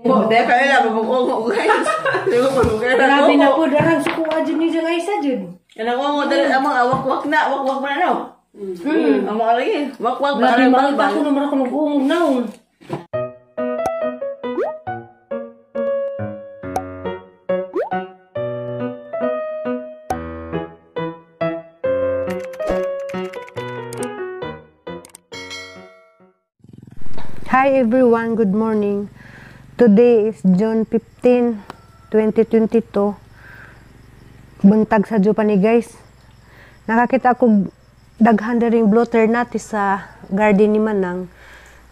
Po, dahil kaya lang, mabukong guys. Grabe na po, darang suko aja ni Jang Aisa jud. Anak mo, dahil amang awak-wak na, wak-wak na no? Amang alagi, wak-wak ba? Grabe makita ko naman ako nag-uong naon. Hi everyone, good morning. Today is June 15, 2022. Buntag sa Japan ni guys. Nakakita ako daghan ring blotter natin sa garden ni Manang.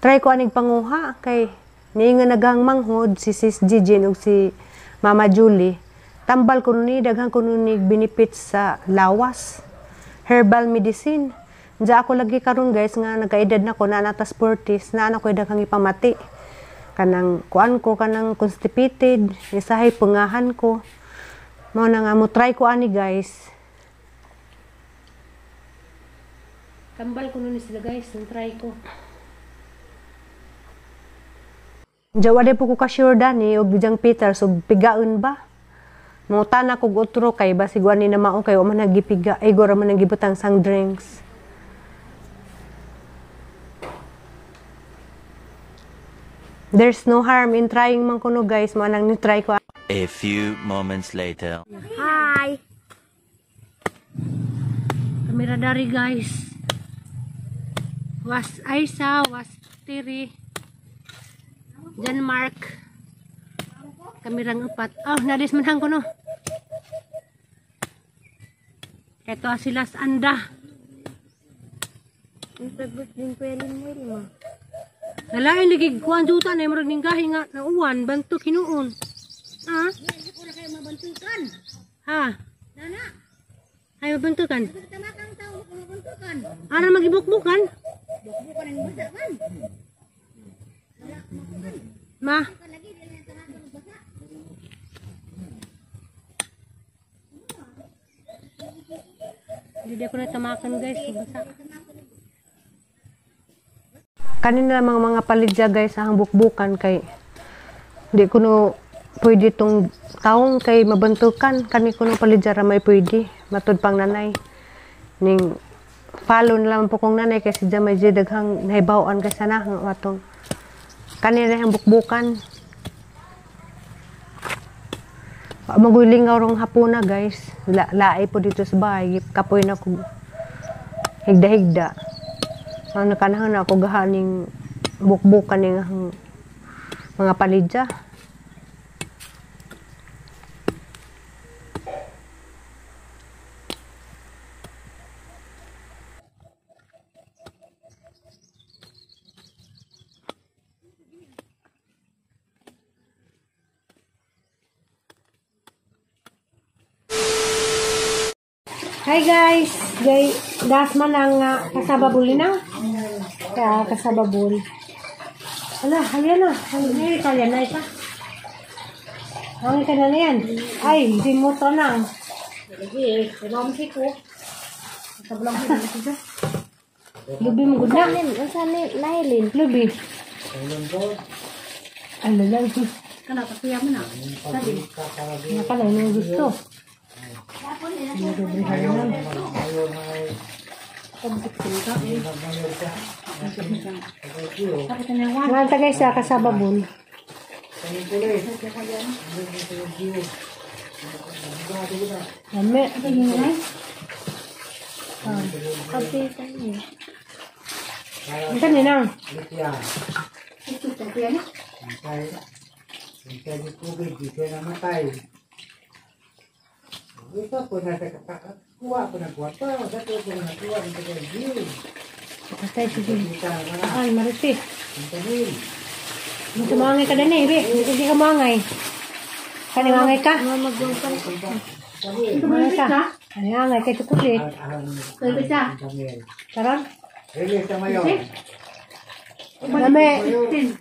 Try ko aning panguha kay niinga nagang manghod si Sis Gigi ug si Mama Julie. Tambal ko ni daghan ko ni benefits sa lawas. Herbal medicine. Diya ako lagi karon guys nga nagkaedad na ko na natas 40s na anak ko daghang ipamati. Kanang kuan ko kanang constipated, isahay pungahan ko. Mao na nga mo try ko ani guys. Tambal ko ni sila guys, try ko. Diya wala po ko ka-sure dani og Bijang Peter so pigaon ba? Mo tana kog utro kay basig wani na mao kay wa man nagipiga ay gora man nagibutang sang drinks. There's no harm in trying man kuno guys, manang ni-try ko. A few moments later. Hi! Kamera dari guys. Was Aisa, was Tiri. Jan Mark. Kamerang upat. Oh, nadis manhang kuno. Ito silas anda. Ang favorite din pelin mo ilma. Nalain lagi kuan juta na murag ning gahi nga na uwan bantu kinuon. Ha? Hindi ko na kayo mabantukan. Ha? Nana. Ay mabantukan. Tamakang tao ko mabantukan. Ara magibukbukan? Bukbukan ang basa man. Ma. Lagi dili na tamakang basa. Hindi ako na tamakan guys, basa. Kanina mga palidya guys ang bukbukan kay di ko no pwede tong taong kay mabantukan kani ko no palidya ra may pwede matud pang nanay ning follow na lang po kong nanay kay si Jamay daghang nahibaw-an kay sana nga watong kanina ang bukbukan magulingaw rong hapuna guys laay po dito sa bahay kapoy na ko higda-higda. Ang nakanahan ako gahaning bukbukan ng mga palidya. Hi guys, gas man ang kasababuli na. Kaya kasababul. Ala, halyan na. Halyan ka na ita. Hangin ka na yan. Ay, hindi mo ito na. Lagi, sabang siko. Sabang siko. Lubi mo gud na. Saan nahilin? Lubi. Ano lang. Kanaka kuya mo na. Sabi. Nakala yung gusto. Nganta guys sa kasababon. Ame. Ang kaninang. Ito po na kuha po na kuha pa. Dato po na kuha ng pagkakas. Patay sige. Ay, mariti. Antahin. Dito mangay ka din eh, be. Hindi ka mangay. Kani mangay ka? Mangay ka? Kani mangay ka ito kuli. Pwede ka? Sarang? Release ka mayo. Dami.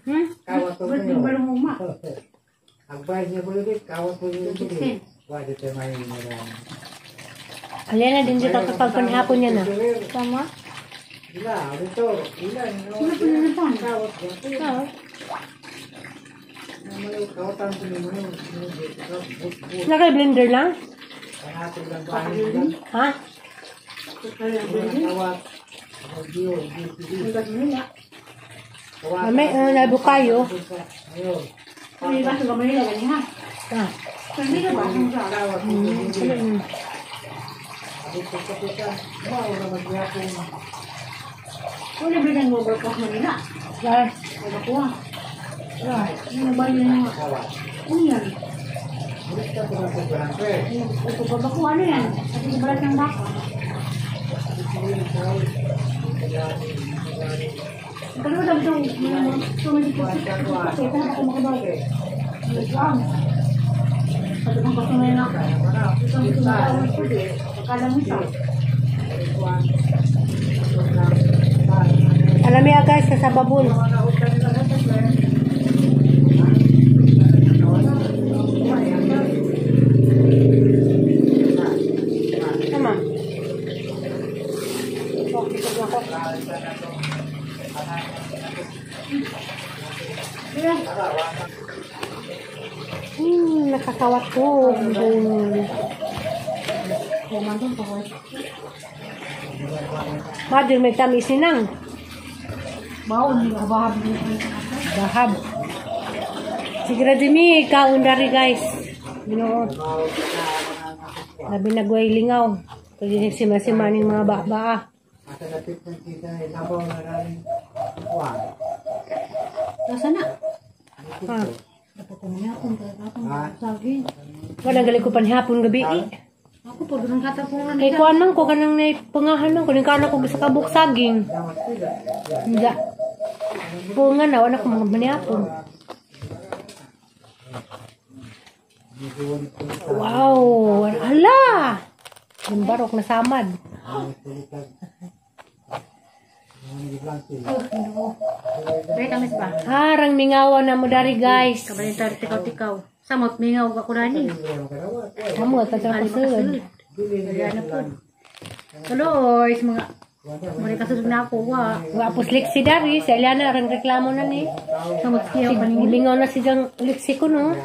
Kawat po mayo. Agbay niya po ulit. Kawat po ulit. Wala tayo mayo na. Alyan na din dito kapag panhapon niya na. Tama? Ila, dito. Ila. Sino po na naman? Kawat po. Kawat? kawatan ko ni mo. Naka-blender lang? Pangatid lang bahay. Ha? Kawat. Audio. May labo kayo. Ayun. May baso ka Manila gani ha. Ah. Hindi ka baso sa. Kawat. Abot ko sa kita. Wow, naman yapon. Kung nabigyan mo ba Manila? Guys, Ay nakuha. Yung bali na nga. Kawat. Ano yan? Bulit ka ko sa barangay. Ito ba ba ano yan? At ito balat ng baka. Pero wala ito. Tumalik ko. Ito na ako makabaw. Lang. Pati kang baka na lang. Ito ang tumawag ko. Pagkala mo siya. alam niya guys, kasababon. Tama. Nakakawat ko. Mother, may tamis ninang. Baon, hindi ka bahab. Bahab. Siguro dimi, kaon dari guys. Ginoo. Labi nagway lingaw. Pag sima-simaning mga baa. Asa napit ng kita, nabaw na rin. Kuwan. Nasa na? Ha. Dapat ko na akong saging. Wala gali ko panhapon gabi. Ako po, doon kata po nga Kay kuan man ko kanang naipangahan man ko ning kana ko sa kabuk saging. Hindi. Bunga na wala ko mga manhapon. Wow, hala. Yung barok na samad. Dahil tamis ba? Harang mingawa na mo dari guys. Kabalitar tikaw-tikaw. Samot, mingaw ka ko rani. Amo ta sa pasud. Kaya na po. Kaloy, mga... Mga kasusog na ako, wa. Wa puslik si Dari, sa Eliana arang reklamo na ni. Samot siya, paningin. Ibingaw na si jang liksi ko no.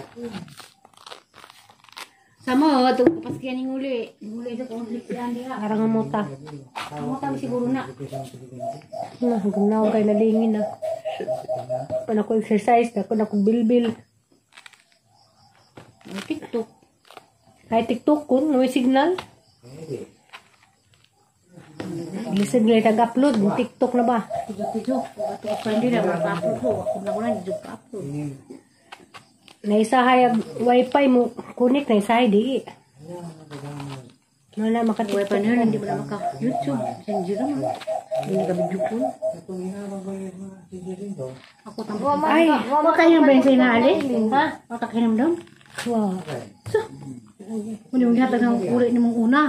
Samot, kapas kaya ning uli. Ning uli ito kung liksihan diha. Arang amuta. Samot kami siguro na. Na gunaw kay nalingin na. Pana ko exercise na ko bilbil. TikTok. Kay TikTok ko no signal. Lisod nila tag-upload ng TikTok na ba? Tigo-tigo. Bato ko hindi na mag-upload ko. Ako na ko na, hindi ko upload. Naisahay ang wifi mo. Kunik na isahay di. Wala Uwe maka-TikTok. pa niyo, hindi mo na maka-YouTube. Hindi naman. Hindi ka video po. Ako tampo. Ay, Huwag kayo ba yung sinali? Ha? Huwag ka kinam doon? wow. Muna yung hatag ng kulay ni mong una.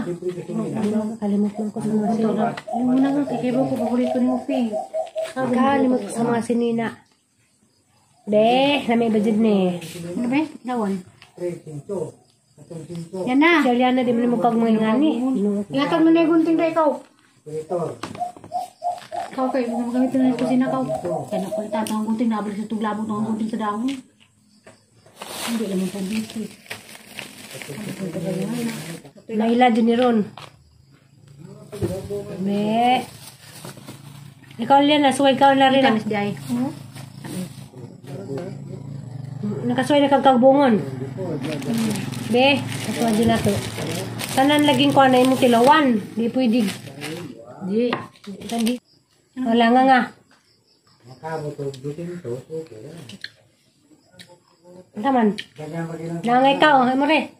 Kalimot lang ko sa mga sinina. Yung una nga, kikibaw ko, paborito ni mo, Ping. Kalimot ko sa mga sinina. Be, na may budget ni. Ano ba? Dawan. Yan na. Si Aliana, di mo na magkag mga ingani. Ihatag mo na yung gunting na ikaw. Ikaw kayo, kung gamitin na yung kusina ka. Kaya nakulitan ang gunting, nabalik sa tuglabog ng gunting sa dahon. Hindi naman po dito. Naila dyan ni Ron. Be. Ikaw Aliana, suway ka na rin. Tamis di ay. Nakasuway na kagkagbungon. Be, kasuway din na to. Tanan laging ko na imong tilawan. Di pwede. Di. Di. Wala nga. Taman. Nangay ka, oh. Mo re.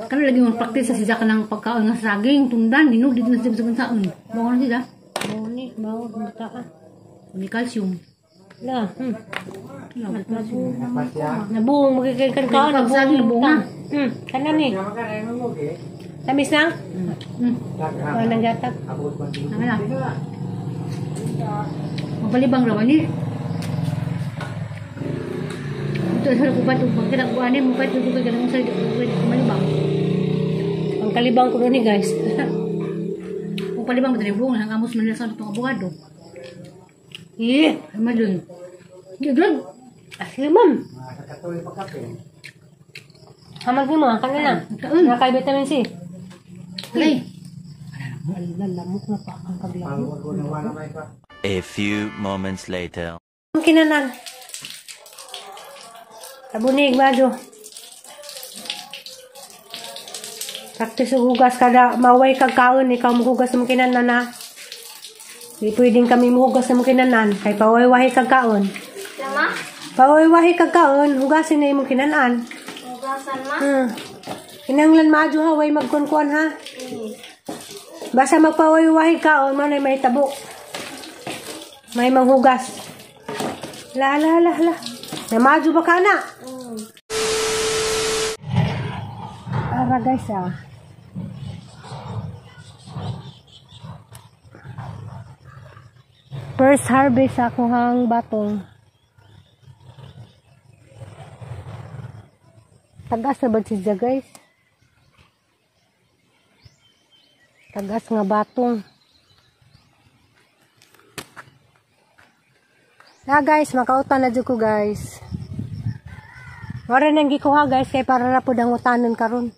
Kami lagi mong practice sa sisa ka ng pagkaon ng saging, tundan, dinug, dito na sa bansa. Bangon na sila. Mau ni, mau buta ka. May calcium. Lah, Calcium. nabung magkikaikan ka, Saging, nabung. nabung. Kanan ni. Tamis na? Wala nang gatag. Ano na? Mapalibang raman ni. Ito sa kupat upang kinakuhanin mo pa ito kung kailangan sa malibang. Ang kalibang ko ni guys. Kung palibang mo tayo buong, hanggang amos man nila sa itong abogado. Eh, Ay madun. Judul. Asli, ma'am. Nakatuloy pa kape. Hamag mo, kanina. Nakay vitamin C. Alay. Lamok na pa ang kaglamo. Pagod ko na wala may pa. A few moments later. Ang kinanan. Tabunig, Mado. Practice hugas kada maway kag kaon, ikaw maghugas mo kinanan na. Di pwedeng kami maghugas mo kinanan, kay paway-wahi kag kaon. Sama? Paway-wahi kag kaon, hugasin na imong kinanan. Hugasan ma? Kinanglan Mado haway magkunkuan ha. Basta magpaway-wahi kaon, manay may tabo. May manghugas. La. Namado ba ka na? Para guys First harvest ako hang batong. Tagas na ba siya guys? Tagas nga batong. Na guys, makautan na dyan ko guys. Wala nang gikuha guys, kaya para na po ang utanon karon.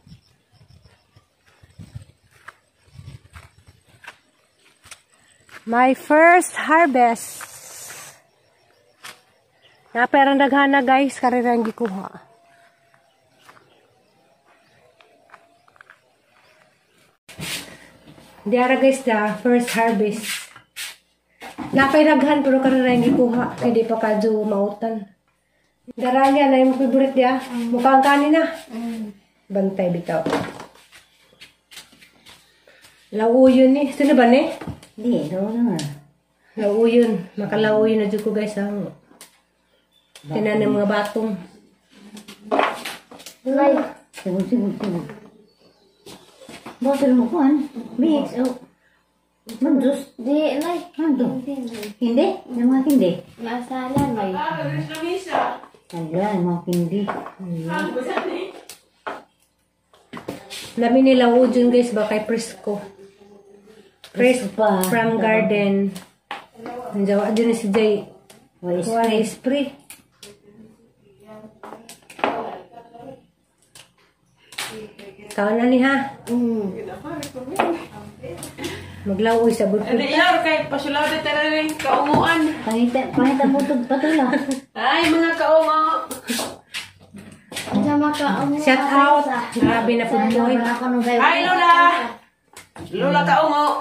My first harvest. Naperang daghana guys, karira ang gikuha. Diara guys da, first harvest. Napay raghan pero karira ang gikuha, kaya di pa kadyo mautan. Daranya na yung favorite dia. Mukhang kanina. Bantay bitaw. Lauyon ni. Sino ba ni? Di, daw na nga. Lauyon. Makalauyon na dyan ko guys. Tinanim mga batong. Lay. Sigod. Bosel mo ko Mix. Mandus. Di, lay. Mando. Hindi? Yung mga hindi? Masalan, lay. Ayan, mga hindi. Dami nila ujon guys ba kay Frisco. Frisco pa. From garden. Nandiyawa din si Jay. Why spray? Kawan na ni ha? Maglawoy sa bukod. Ano yun? Kay pasulado talaga yung kaunguan. Pangita mo ito patula. Ay, mga kaungo. Sama ka ang Shout out. Grabe na po mo. Ay, Lola. Lola kaungo.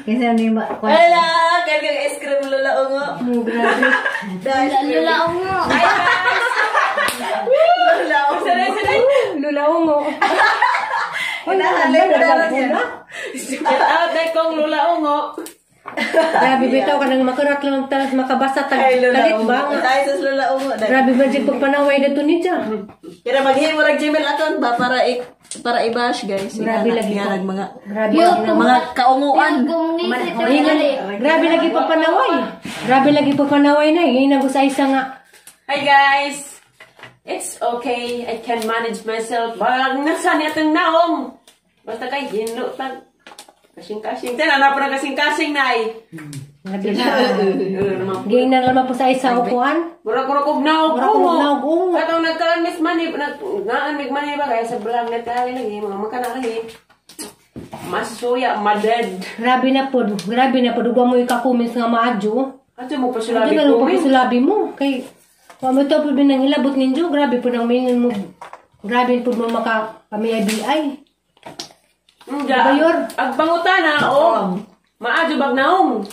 Kasi ano yung Lola, kaya ice cream Lola ungo. Grabe. Lula mo. Ay, guys. Lola ungo. Sanay. Lulaungo. Inahalay ko na lang yan. Shout out dahil kong Lola ungo. Grabe bitaw ka nang makarat lang talas makabasa Ay, Lola talit ungo. ba? Ay, sus Lola ungo. Grabe ba dyan pagpanaway na to ni dyan? Kaya maghimo ng Gmail account ba para i-bash guys. Grabe lagi po. Mga Grabe lagi na mga kaunguan. Grabe lagi pagpanaway. Grabe lagi pagpanaway na. Ngayon na gusto isa nga. Hi guys! It's okay. I can manage myself. Balang nasan itong naong. Basta kay hinutang. Kasing-kasing. Tanana pa ng kasing-kasing na ay. Grabe na. Ngayon na naman po sa isa upuan. Murag-murag naog. Murag-murag naog. Katong nagkaan miss money. Naan mig money ba kaya sa belang net kaya lagi. Mga makana lagi. Masuya, maded. Grabe na po. Grabe na po. Duga mo ikakumis nga maadyo. Ato mo pa Grabe sulabi na po kumin. sulabi mo. Kay, kung mo ito po binang hilabot ninyo. Grabe po nang mingan mo. Grabe po mo makakamiyay-biay. Bayor. Agbangutana, o. Maadyo bag naong.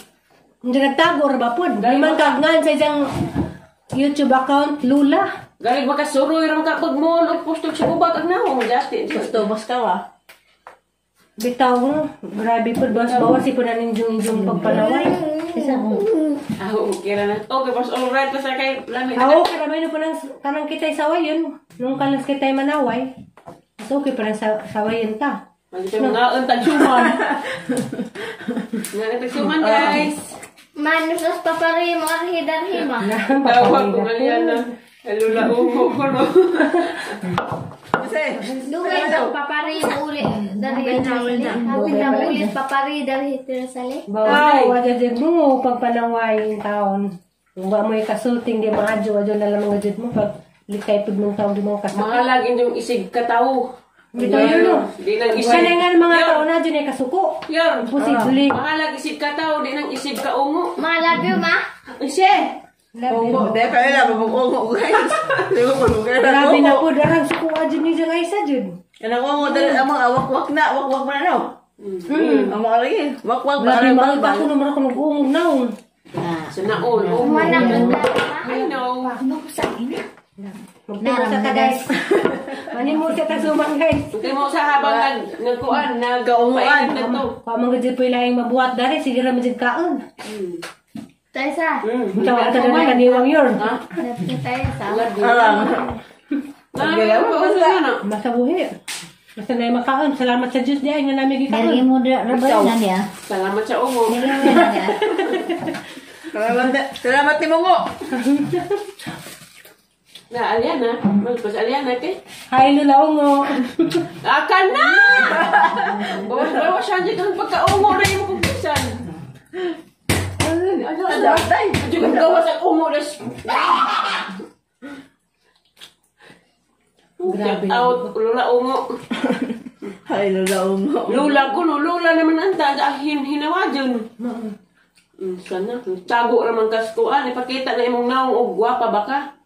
Hindi nagtago ba po? Liman kagngan sa isang YouTube account, Lula. Galing makasuroy ram ka pag mo og posto sa ubat ag naong. Justin, gusto mas ka wa. Bitaw mo. Grabe po. Bawas po na ninjong pagpanaway. Isa mo. Ah, okay na. Okay, pas alright pa sa kay lamit. Oo, karamay na po ng kanang kitay saway yun. Nung kalas kitay manaway. Mas okay pa ng saway yun ta. Magito mga untag human. Nga nagsuman guys. Manus os papari mo arhidar hima. Tawag ko ganyan na. Lula umo ko no. Duway daw papari uli dari sali. Happy na ulit papari dari sali. Bawa wala din mo pagpanaway yung taon. Kung ba mo ikasulting di maadyo na lang mga jud mo pag likay pud mong taon di mo kasakit. Mahalag inyong isig kataw. Bitaw yun no. Di nang isig. Isa na nga mga taon na dyan ay kasuko. Yor. Posible. Mahalag isig kataw, di nang isig ka ungo. Ma, love you, ma. Isye. Ungo, dahil kaya lang, ungo guys. Di ko kung kaya Grabe na po, darang suko dyan ni dyan ay isa dyan. Yan ang ungo, dahil ang mga wak-wak na, wak-wak mo na no. Ang mga lagi, wak-wak pa. Grabe makita ko naman ako nag-uong naon. So naon, ungo. Mana mo I know. Magpimo sa ka guys. Manin mo sa kasuman guys. Hindi mo sa habang nagkuan, nagkaunguan na to. Pamang gajid po ilang mabuhat dari, sige naman dyan kaon. Taysa. Tawa ka na kaniwang yun. Dapat Taysa. Alam. Masabuhi. Basta na yung makaon. Salamat sa Diyos diya. Nga namin Dari gikaon. mo rabay na niya. Salamat sa ungo. Salamat ni Mungo. Na, Aliana. Magpas Aliana kay. Hi, lulaong mo. Akan na! Bawa siya dyan kang pagka-ungo na yung kumpisan. Ano? Juga gawa sa ungo na Grabe. out, lula ungo. Ay, Lola Ungo. Lula ko, no, lula naman ang tanda, hinawadyon. Sana, tago naman kaskuan, ipakita na imong naong o gwapa baka.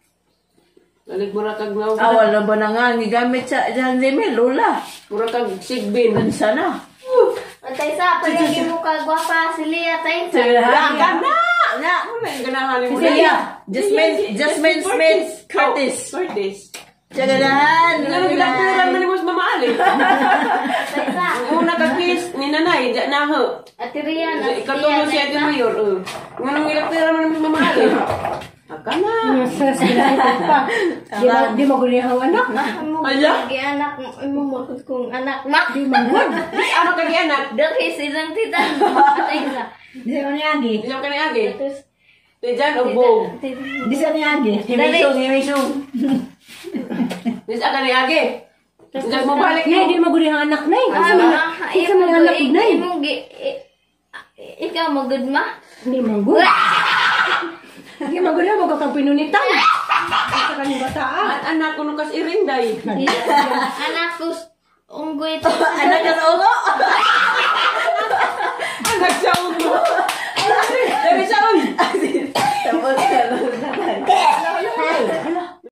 Galig mo na kag naong, Awal na ba na nga, gigamit sa dyan ni Lola. mura kag sigbin. Sana. Taysa, palagi mo ka gwapa si Lia Taysa. Ka na! Nga! Ano yung ganahan mo? Celia. Jasmine Smith Curtis. Curtis. Tsagadahan! Ano bilaturan mo ni Mus Mamali? Taysa. Ang una ka-kiss ni nanay, dyan na ho. Ate Rian. Ikatulong si Ate Mayor. Anong bilaturan mo ni Mus Mamali? Aka na. Sa sinahin pa. Di mo gulihang anak. Mo Ala? gi anak mo makot kong anak ma. Di manggod. Ano kagi anak? Dari silang titan. Taysa. Di mo niyagi. Diyan ka ni Agi. Terus Diyan o Bog. Di sa niyagi. Himisong. Diyan ka ni Agi. Diyan mo balik Nay, mo. di mo gulihang anak na eh. Isa man anak na eh. Ikaw magud ma. Di manggod. Di manggod na magkakang pinunitan. Isa ka ni bataan. At anak ko nung kas irinday. Anak ko unggoy to. Anak ka sa Ungo! Anak siya ulo. Dari siya ulo. Tapos ka lang.